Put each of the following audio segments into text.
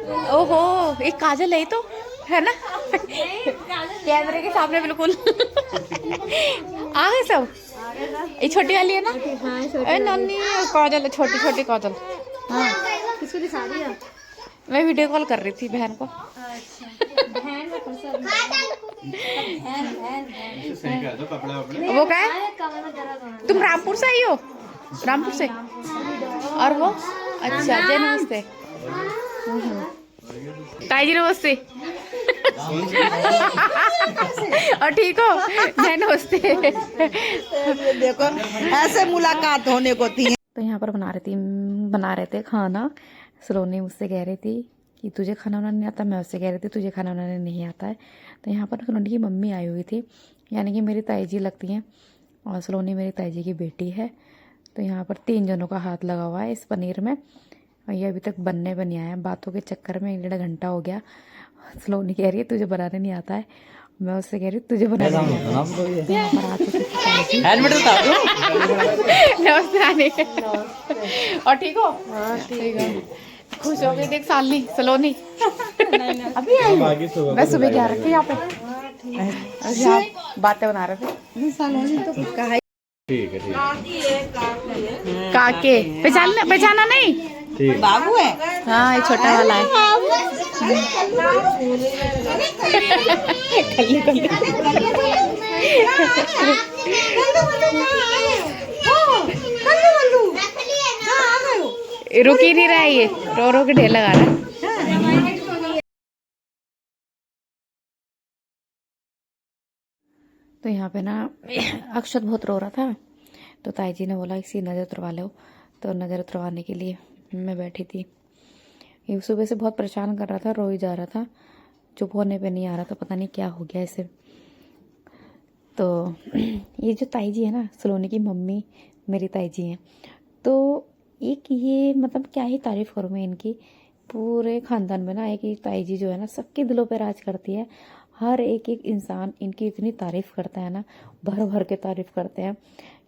ओहो, एक काजल है तो, है ना? कैमरे के सामने बिल्कुल। आ गए सब। ये छोटी वाली है ना? हाँ, नन्ही काजल, छोटी छोटी काजल। हाँ, किसको दिखा रही है? मैं वीडियो कॉल कर रही थी बहन को। वो क्या है? तुम रामपुर से आई हो? रामपुर से? और वो? अच्छा, जय नमस्ते। ताई जी नमस्ते। और ठीक हो? जय नमस्ते। देखो ऐसे मुलाकात होने को थी। तो यहाँ पर बना रहे थे खाना। सलोनी मुझसे कह रही थी कि तुझे खाना बनाना नहीं आता, मैं उससे कह रही थी तुझे खाना बनाना नहीं आता है। तो यहाँ पर सलोनी की मम्मी आई हुई थी, यानी कि मेरी ताई जी लगती हैं, और सलोनी मेरी ताई जी की बेटी है। तो यहाँ पर 3 जनों का हाथ लगा हुआ है इस पनीर में, और ये अभी तक बनने नहीं आया है। बातों के चक्कर में 1.5 घंटा हो गया। सलोनी कह रही है तुझे बनाने नहीं आता है, मैं उससे कह रही हूँ तुझे बनाने नहीं आता है। तो यहाँ पर आ चुकी थी ताई जी। नमस्ते नानी। और ठीक हो? ठीक है। खुश हो गई देख सालनी सलोनी। अभी आई हो? मैं सुबह क्या रखी यहाँ पे, यहाँ बातें बना रहे थे। सलोनी तो कुछ कहा ही। ठीक है, ठीक है। काके पहचाना नहीं? ठीक। बाबू है। हाँ, ये छोटा वाला है। कल्ली कल्ली। रुक ही नहीं रहा है, ये रो रो के ढेर लगा रहा है। तो यहाँ पे ना अक्षत बहुत रो रहा था, तो ताई जी ने बोला इसी नज़र उतरवा लो। तो नज़र उतरवाने के लिए मैं बैठी थी। ये सुबह से बहुत परेशान कर रहा था, रो ही जा रहा था, चुप होने पे नहीं आ रहा था, पता नहीं क्या हो गया इसे। तो ये जो ताई जी है ना, सलोनी की मम्मी मेरी ताई जी हैं। तो एक ये मतलब क्या ही तारीफ़ करूँ मैं इनकी। पूरे ख़ानदान में ना एक ही ताई जी जो है ना, सबके दिलों पे राज करती है। हर एक एक इंसान इनकी इतनी तारीफ़ करता है ना, भर भर के तारीफ़ करते हैं,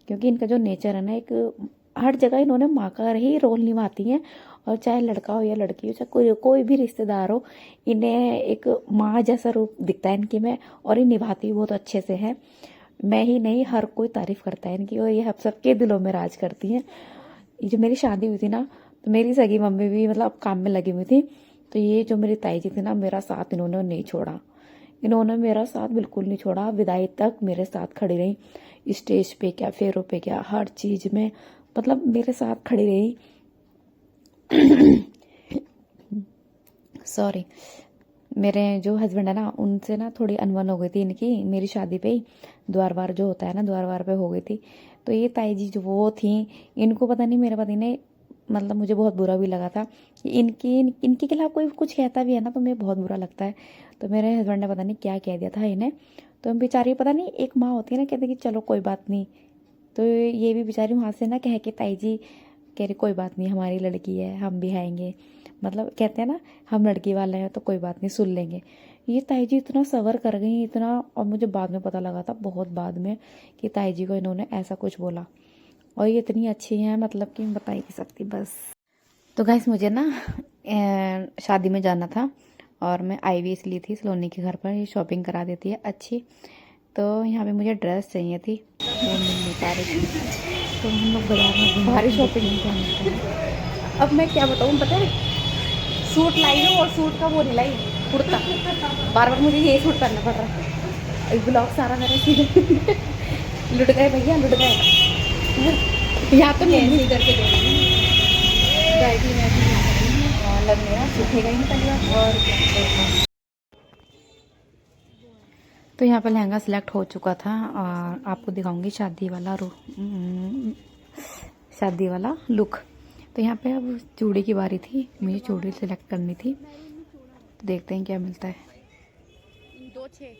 क्योंकि इनका जो नेचर है ना, एक हर जगह इन्होंने माँ का ही रोल निभाती हैं। और चाहे लड़का हो या लड़की हो, चाहे कोई भी रिश्तेदार हो, इन्हें एक माँ जैसा रूप दिखता है इनकी में, और ये निभाती बहुत अच्छे से है। मैं ही नहीं, हर कोई तारीफ़ करता है इनकी, और ये हम सबके दिलों में राज करती हैं। ये जो मेरी शादी हुई थी ना, तो मेरी सगी मम्मी भी मतलब काम में लगी हुई थी। तो ये जो मेरी ताई जी थी ना, मेरा साथ इन्होंने नहीं छोड़ा। इन्होंने मेरा साथ बिल्कुल नहीं छोड़ा, विदाई तक मेरे साथ खड़ी रही। स्टेज पे क्या, फेरों पे क्या, हर चीज़ में मतलब मेरे साथ खड़ी रही। सॉरी, मेरे जो हस्बैंड है ना, उनसे ना थोड़ी अनबन हो गई थी इनकी मेरी शादी पे ही। द्वार बार जो होता है ना, द्वार बार पे हो गई थी। तो ये ताई जी जो वो थी, इनको पता नहीं मेरे पति ने, मतलब मुझे बहुत बुरा भी लगा था कि इनके खिलाफ कोई कुछ कहता भी है ना, तो मुझे बहुत बुरा लगता है। तो मेरे हस्बैंड ने पता नहीं क्या कह दिया था इन्हें। तो बेचारी पता नहीं, एक माँ होती है ना, कहते कि चलो कोई बात नहीं। तो ये भी बेचारी वहाँ से ना कह के ताई जी कह रही कोई बात नहीं, हमारी लड़की है, हम भी आएंगे। मतलब कहते हैं ना, हम लड़की वाले हैं तो कोई बात नहीं, सुन लेंगे। ये ताई जी इतना सबर कर गई इतना, और मुझे बाद में पता लगा था, बहुत बाद में, कि ताई जी को इन्होंने ऐसा कुछ बोला। और ये इतनी अच्छी हैं, मतलब कि बता ही नहीं सकती बस। तो गाइस मुझे ना शादी में जाना था, और मैं IVS ली थी सलोनी के घर पर। ये शॉपिंग करा देती है अच्छी। तो यहाँ पे मुझे ड्रेस चाहिए थी, वो मिल नहीं पा रही थी। तो हम लोग बाजार में भारी शॉपिंग करने गए। अब मैं क्या बताऊँ, पता है, सूट लाई हूँ, और सूट का वो नहीं लाई, कुर्ता। बार बार मुझे यही सूट पहनना पड़ रहा है। एक ब्लॉग सारा मेरा सीधे लुट गए भैया, लुट गए। यहाँ तो नहीं करके लग मेरा सूखेगा ही नहीं पहले। और तो यहाँ पे लहंगा सिलेक्ट हो चुका था, और आपको दिखाऊंगी शादी वाला लुक। तो यहाँ पे अब चूड़ी की बारी थी, मुझे चूड़ी सिलेक्ट करनी थी। तो देखते हैं क्या मिलता है। 2.6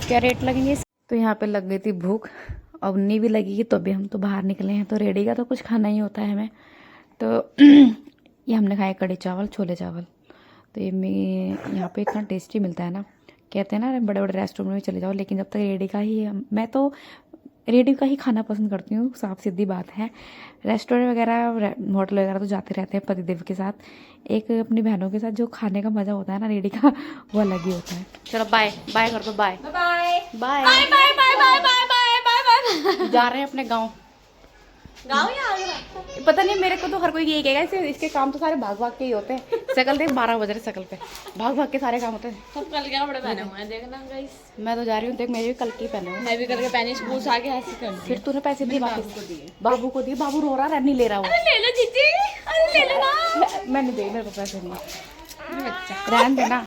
क्या रेट लगेंगे? तो यहाँ पे लग गई थी भूख, अब नहीं भी लगेगी तो भी हम तो बाहर निकले हैं, तो रेडी का तो कुछ खाना ही होता है हमें। तो ये हमने खाया कढ़ी चावल, छोले चावल। तो ये यहाँ पे इतना टेस्टी मिलता है ना, कहते हैं ना बड़े बड़े रेस्टोरेंट में चले जाओ, लेकिन जब तक रेडी का ही मैं तो रेडी का ही खाना पसंद करती हूँ, साफ सीधी बात है। रेस्टोरेंट वगैरह होटल वगैरह तो जाते रहते हैं पतिदेव के साथ, एक अपनी बहनों के साथ जो खाने का मज़ा होता है ना रेडी का, वो अलग ही होता है। चलो बाय बाय कर दो, bye bye bye bye bye bye bye bye. जा रहे हैं अपने गाँव या आगे पता नहीं, मेरे को तो हर कोई यही कहेगा, इसके काम तो सारे भाग भाग के ही होते हैं। शकल देख 12 बज रहे, शकल पे भाग भाग के सारे काम होते हैं। सब कल के कपड़े पहने हुए हैं, देखना गाइस। मैं तो जा रही हूँ, देख मेरे भी कल के पहने हुए। मैं भी कल के पहने, स्कूल से आके ऐसे कर फिर तूने पैसे दिए वापस? बाबू को दिए, बाबू रो रहा है, नहीं ले रहा वो। ले लो जीजी, अरे ले लो ना। मैंने दिए, मेरे को पैसे नहीं, रहने देना।